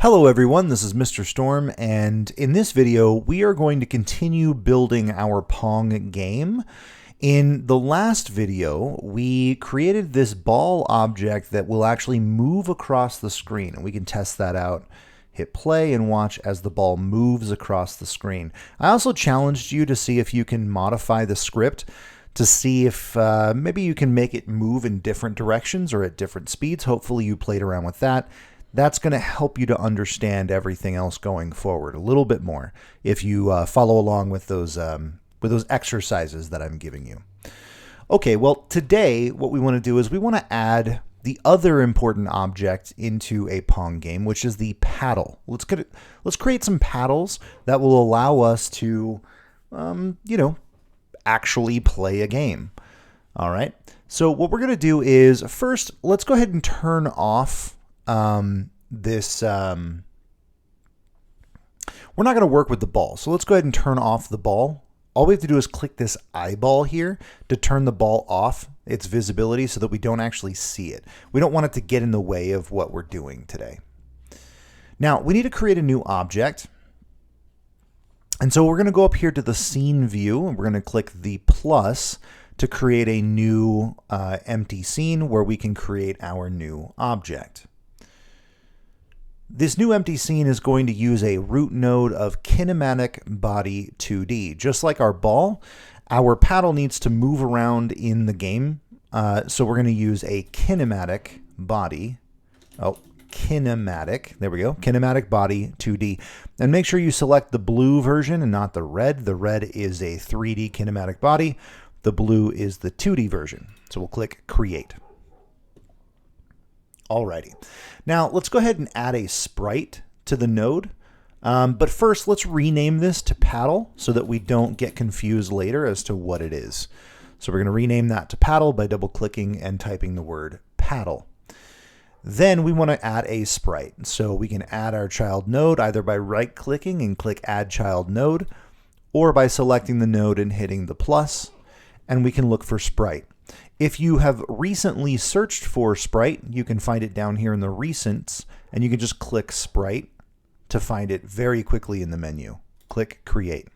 Hello everyone, this is Mr. Storm, and in this video we are going to continue building our Pong game. In the last video, we created this ball object that will actually move across the screen, and we can test that out. Hit play and watch as the ball moves across the screen. I also challenged you to see if you can modify the script to see if maybe you can make it move in different directions or at different speeds. Hopefully you played around with that. That's going to help you to understand everything else going forward a little bit more if you follow along with those exercises that I'm giving you. Okay, well, today what we want to do is we want to add the other important object into a Pong game, which is the paddle. Let's create some paddles that will allow us to, actually play a game. All right. So what we're going to do is first, let's go ahead and turn off we're not going to work with the ball. So let's go ahead and turn off the ball. All we have to do is click this eyeball here to turn the ball off, its visibility, so that we don't actually see it. We don't want it to get in the way of what we're doing today. Now, we need to create a new object. And so we're going to go up here to the scene view, and we're going to click the plus to create a new empty scene where we can create our new object. This new empty scene is going to use a root node of kinematic body 2D. Just like our ball, our paddle needs to move around in the game. So we're going to use a kinematic body. Kinematic. There we go. Kinematic body 2D. And make sure you select the blue version and not the red. The red is a 3D kinematic body. The blue is the 2D version. So we'll click Create. Alrighty. Now let's go ahead and add a sprite to the node. But first, let's rename this to paddle so that we don't get confused later as to what it is. So we're going to rename that to paddle by double clicking and typing the word paddle. Then we want to add a sprite. So we can add our child node either by right clicking and click add child node, or by selecting the node and hitting the plus, and we can look for sprite. If you have recently searched for sprite, you can find it down here in the recents, and you can just click sprite to find it very quickly in the menu. Click create.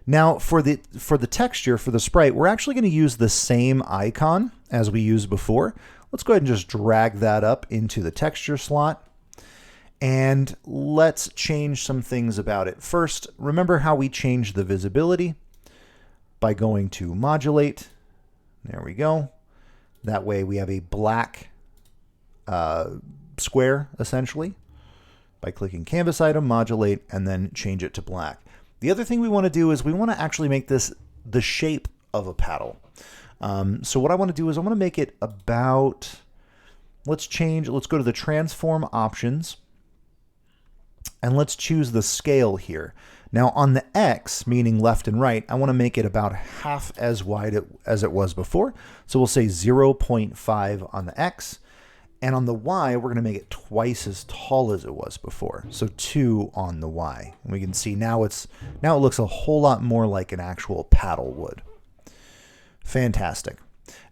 Now for the texture for the sprite, we're actually going to use the same icon as we used before. Let's go ahead and just drag that up into the texture slot. And let's change some things about it. First, remember how we changed the visibility? By going to modulate. There we go. That way we have a black square, essentially. By clicking canvas item, modulate, and then change it to black. The other thing we want to do is we want to actually make this the shape of a paddle. So what I want to do is I want to make it about, let's go to the transform options, and let's choose the scale here. Now on the X, meaning left and right, I want to make it about half as wide as it was before. So we'll say 0.5 on the X. And on the Y, we're going to make it twice as tall as it was before. So 2 on the Y. And we can see now it looks a whole lot more like an actual paddle would. Fantastic.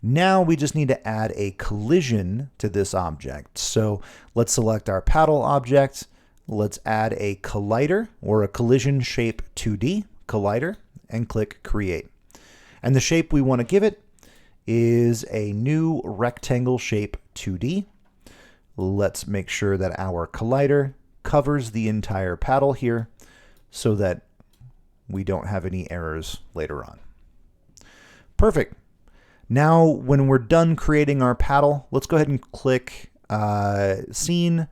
Now we just need to add a collision to this object. So let's select our paddle object. Let's add a collider or a collision shape 2D collider and click create. And the shape we want to give it is a new rectangle shape 2D. Let's make sure that our collider covers the entire paddle here so that we don't have any errors later on. Perfect. Now when we're done creating our paddle, let's go ahead and click scene,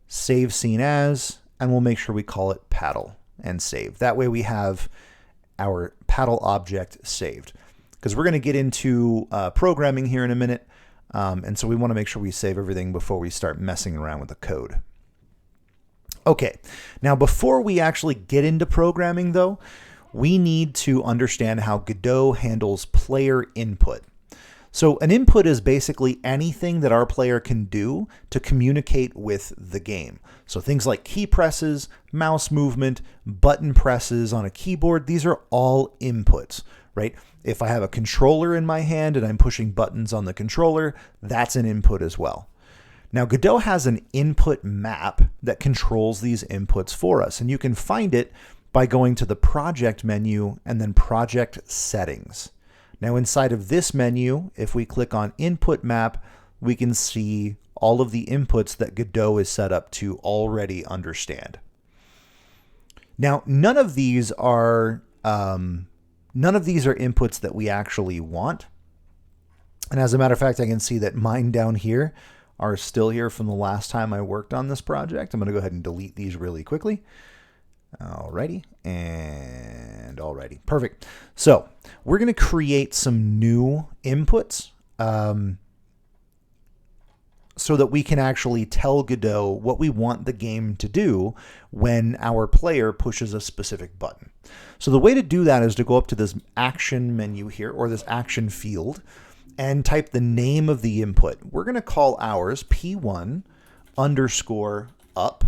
save scene as, and we'll make sure we call it paddle and save. That way we have our paddle object saved, because we're going to get into programming here in a minute. And so we want to make sure we save everything before we start messing around with the code. Okay, now before we actually get into programming though, we need to understand how Godot handles player input. So an input is basically anything that our player can do to communicate with the game. So things like key presses, mouse movement, button presses on a keyboard, these are all inputs, right? If I have a controller in my hand and I'm pushing buttons on the controller, that's an input as well. Now, Godot has an input map that controls these inputs for us, and you can find it by going to the project menu and then project settings. Now, inside of this menu, if we click on input map, we can see all of the inputs that Godot is set up to already understand. Now, none of these are inputs that we actually want. And as a matter of fact, I can see that mine down here are still here from the last time I worked on this project. I'm going to go ahead and delete these really quickly. Alrighty, and alrighty, perfect. So we're going to create some new inputs so that we can actually tell Godot what we want the game to do when our player pushes a specific button. So the way to do that is to go up to this action menu here, or this action field, and type the name of the input. We're going to call ours P1 underscore up.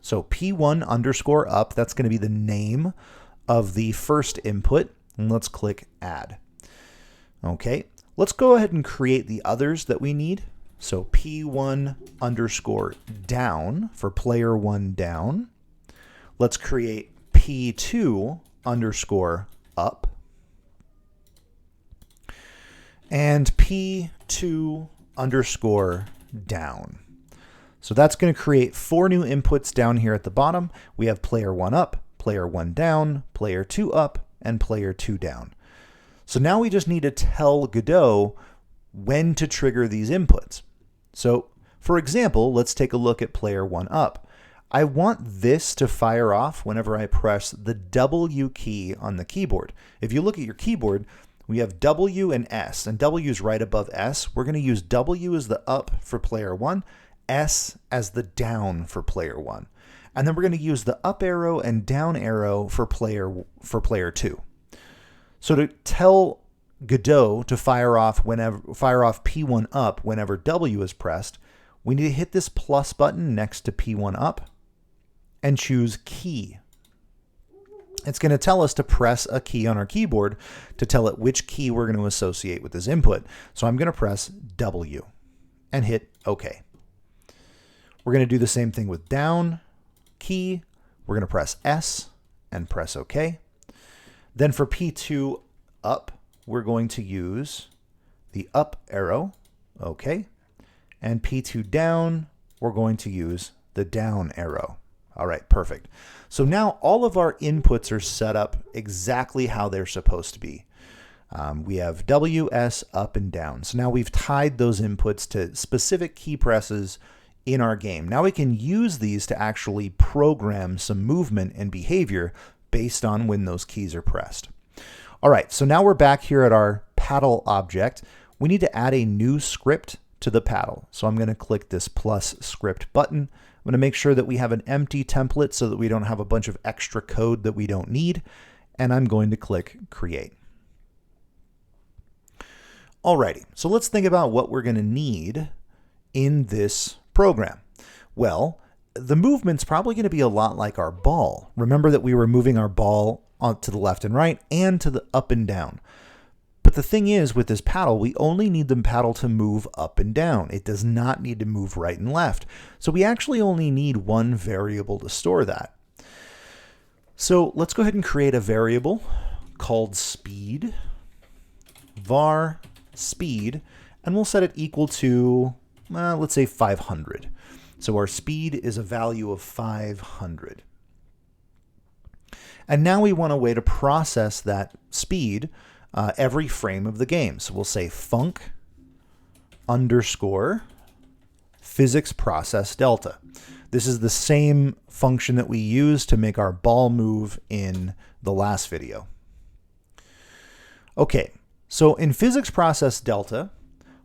So P1 underscore up, that's going to be the name of the first input. And let's click add. Okay, let's go ahead and create the others that we need. So P1 underscore down for player 1 down. Let's create P2 underscore up. And P2 underscore down. So that's going to create 4 new inputs down here at the bottom. We have player 1 up, player 1 down, player 2 up, and player 2 down. So now we just need to tell Godot when to trigger these inputs. So for example, let's take a look at player 1 up. I want this to fire off whenever I press the W key on the keyboard. If you look at your keyboard, we have W and S, and W is right above S. We're going to use W as the up for player 1, S as the down for player 1. And then we're going to use the up arrow and down arrow for player 2. So to tell Godot to fire off P1 up whenever W is pressed, we need to hit this plus button next to P1 up and choose key. It's going to tell us to press a key on our keyboard to tell it which key we're going to associate with this input. So I'm going to press W and hit OK. We're going to do the same thing with down key. We're going to press S and press OK. Then for P2 up, we're going to use the up arrow, OK. And P2 down, we're going to use the down arrow. All right, perfect. So now all of our inputs are set up exactly how they're supposed to be. We have W, S, up, and down. So now we've tied those inputs to specific key presses in our game. Now we can use these to actually program some movement and behavior based on when those keys are pressed. All right, so now we're back here at our paddle object. We need to add a new script to the paddle. So I'm going to click this plus script button. I'm going to make sure that we have an empty template so that we don't have a bunch of extra code that we don't need. And I'm going to click create. Alrighty, so let's think about what we're going to need in this program. Well, the movement's probably going to be a lot like our ball. Remember that we were moving our ball to the left and right and to the up and down. But the thing is, with this paddle, we only need the paddle to move up and down. It does not need to move right and left. So we actually only need one variable to store that. So let's go ahead and create a variable called speed, var speed, and we'll set it equal to, let's say 500. So our speed is a value of 500. And now we want a way to process that speed every frame of the game. So we'll say func underscore physics process delta. This is the same function that we used to make our ball move in the last video. Okay, so in physics process delta,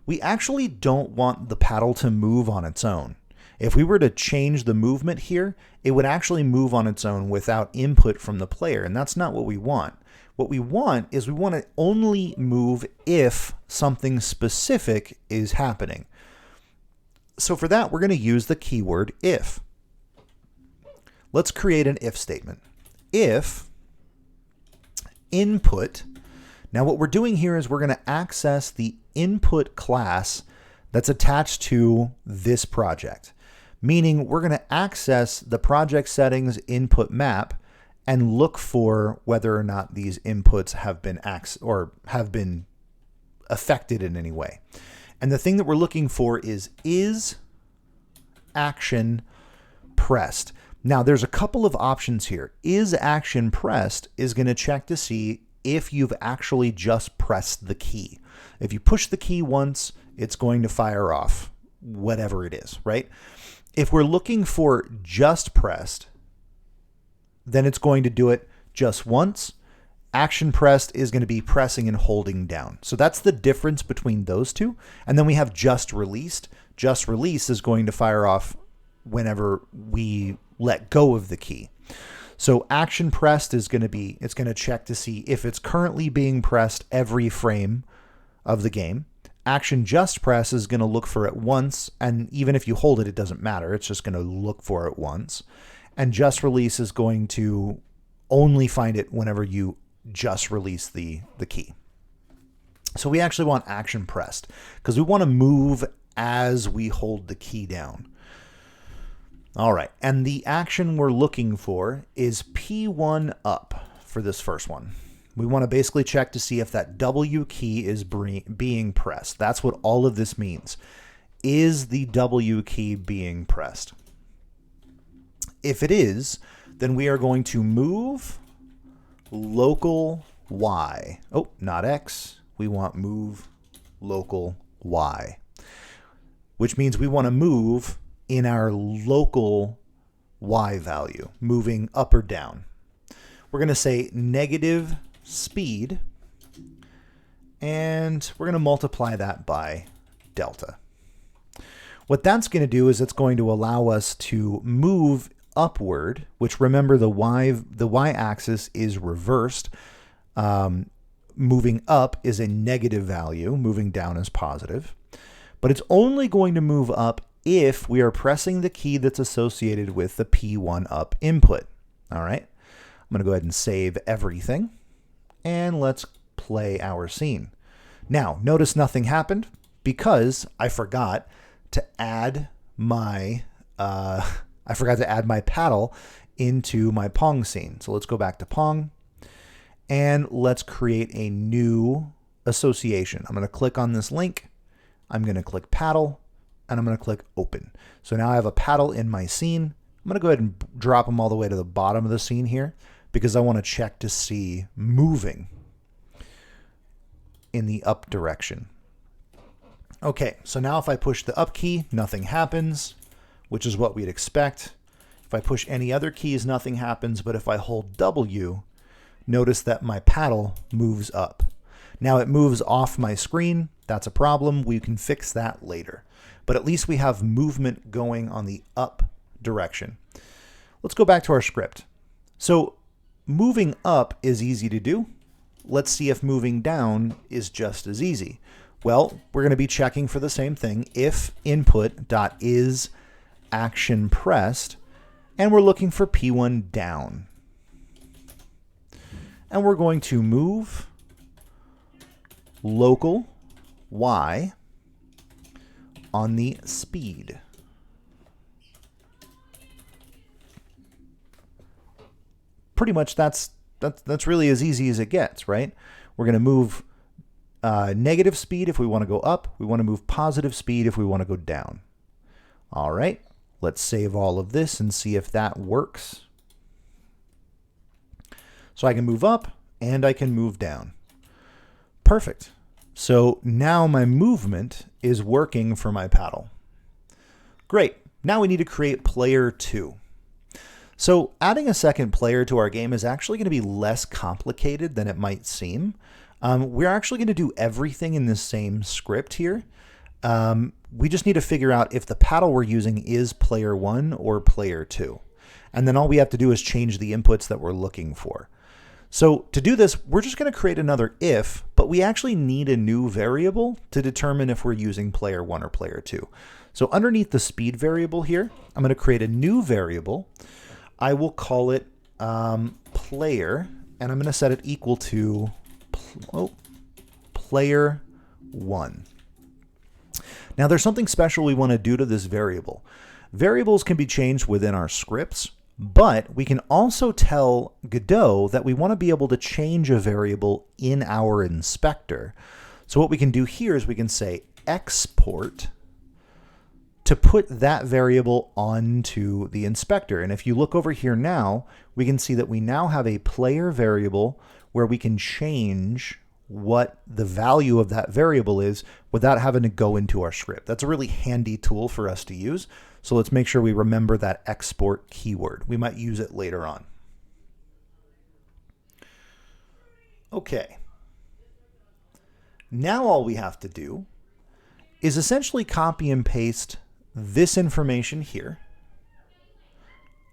we actually don't want the paddle to move on its own. If we were to change the movement here, it would actually move on its own without input from the player, and that's not what we want. What we want is we want to only move if something specific is happening. So for that, we're going to use the keyword if. Let's create an if statement. If input, now what we're doing here is we're going to access the input class that's attached to this project, meaning we're going to access the project settings input map and look for whether or not these inputs have been affected in any way. And the thing that we're looking for is action pressed. Now there's a couple of options here. Is action pressed is going to check to see if you've actually just pressed the key. If you push the key once, it's going to fire off whatever it is, right? If we're looking for just pressed, then it's going to do it just once. Action pressed is going to be pressing and holding down. So that's the difference between those two. And then we have just released. Just release is going to fire off whenever we let go of the key. So action pressed is going to be, it's going to check to see if it's currently being pressed every frame of the game. Action just press is going to look for it once, and even if you hold it, it doesn't matter. It's just going to look for it once. And just release is going to only find it whenever you just release the key. So we actually want action pressed because we want to move as we hold the key down. All right, and the action we're looking for is P1 up for this first one. We want to basically check to see if that W key is being pressed. That's what all of this means. Is the W key being pressed? If it is, then we are going to move local Y. Oh, not X. We want move local Y, which means we want to move in our local Y value, moving up or down. We're going to say negative speed, and we're going to multiply that by delta. What that's going to do is it's going to allow us to move upward, which remember the y-axis is reversed. Moving up is a negative value, moving down is positive. But it's only going to move up if we are pressing the key that's associated with the P1 up input. All right, I'm going to go ahead and save everything, and let's play our scene. Now, notice nothing happened because I forgot to add my paddle into my Pong scene. So let's go back to Pong and let's create a new association. I'm going to click on this link. I'm going to click paddle and I'm going to click open. So now I have a paddle in my scene. I'm going to go ahead and drop them all the way to the bottom of the scene here because I want to check to see moving in the up direction. Okay, so now if I push the up key, nothing happens, which is what we'd expect. If I push any other keys, nothing happens, but if I hold W, notice that my paddle moves up. Now it moves off my screen. That's a problem. We can fix that later. But at least we have movement going on the up direction. Let's go back to our script. So moving up is easy to do. Let's see if moving down is just as easy. Well, we're going to be checking for the same thing. If input.is action pressed, and we're looking for P1 down. And we're going to move local Y on the speed. Pretty much that's really as easy as it gets, right? We're going to move negative speed if we want to go up. We want to move positive speed if we want to go down. All right, let's save all of this and see if that works. So I can move up and I can move down. Perfect. So now my movement is working for my paddle. Great. Now we need to create player 2. So adding a second player to our game is actually going to be less complicated than it might seem. We're actually going to do everything in the same script here. We just need to figure out if the paddle we're using is player 1 or player 2. And then all we have to do is change the inputs that we're looking for. So to do this, we're just going to create another if, but we actually need a new variable to determine if we're using player 1 or player 2. So underneath the speed variable here, I'm going to create a new variable. I will call it player, and I'm going to set it equal to player 1. Now there's something special we want to do to this variable. Variables can be changed within our scripts, but we can also tell Godot that we want to be able to change a variable in our inspector. So what we can do here is we can say export to put that variable onto the inspector. And if you look over here now, we can see that we now have a player variable where we can change what the value of that variable is without having to go into our script. That's a really handy tool for us to use. So let's make sure we remember that export keyword. We might use it later on. Okay. Now all we have to do is essentially copy and paste this information here.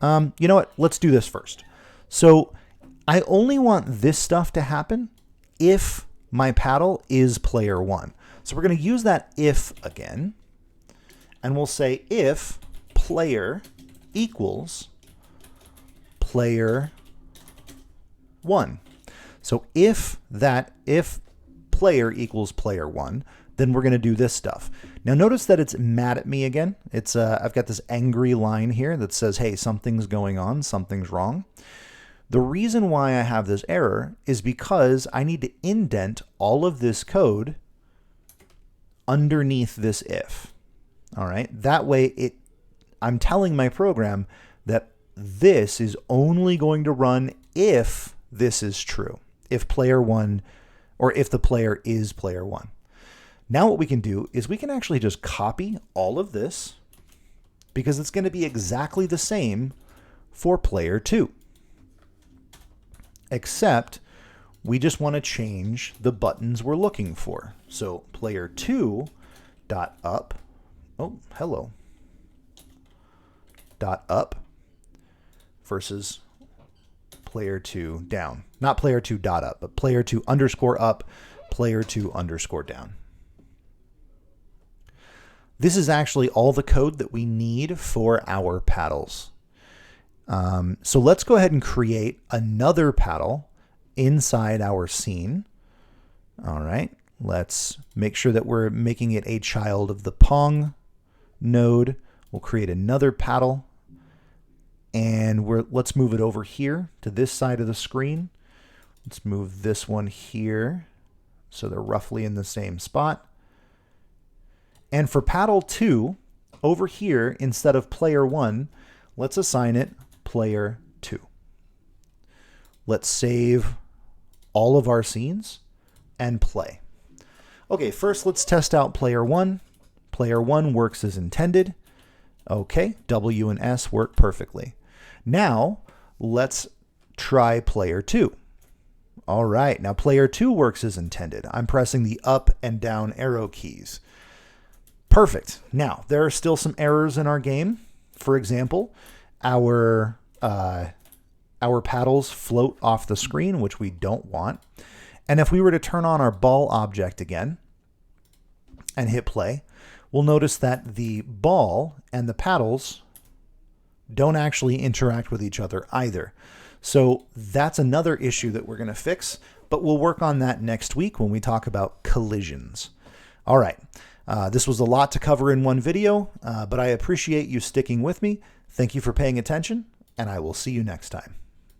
You know what? Let's do this first. So I only want this stuff to happen if my paddle is player 1. So we're going to use that if again, and we'll say if player equals player 1. So if player equals player 1, then we're going to do this stuff. Now notice that it's mad at me again. It's I've got this angry line here that says, hey, something's going on, something's wrong. The reason why I have this error is because I need to indent all of this code underneath this if. All right, that way I'm telling my program that this is only going to run if this is true, if player 1, or if the player is player 1. Now what we can do is we can actually just copy all of this because it's going to be exactly the same for player 2. Except we just want to change the buttons we're looking for. So player 2 dot up, oh, hello, dot up versus player 2 down. Not player 2 dot up, but player 2 underscore up, player 2 underscore down. This is actually all the code that we need for our paddles. So let's go ahead and create another paddle inside our scene. All right, let's make sure that we're making it a child of the Pong node. We'll create another paddle, and let's move it over here to this side of the screen. Let's move this one here so they're roughly in the same spot. And for paddle 2, over here, instead of player 1, let's assign it player 2. Let's save all of our scenes and play. Okay, first let's test out player 1. Player 1 works as intended. Okay, W and S work perfectly. Now let's try player 2. All right, now player 2 works as intended. I'm pressing the up and down arrow keys. Perfect. Now, there are still some errors in our game. For example, our paddles float off the screen, which we don't want. And if we were to turn on our ball object again and hit play, we'll notice that the ball and the paddles don't actually interact with each other either. So that's another issue that we're going to fix, but we'll work on that next week when we talk about collisions. All right. This was a lot to cover in one video, but I appreciate you sticking with me. Thank you for paying attention, and I will see you next time.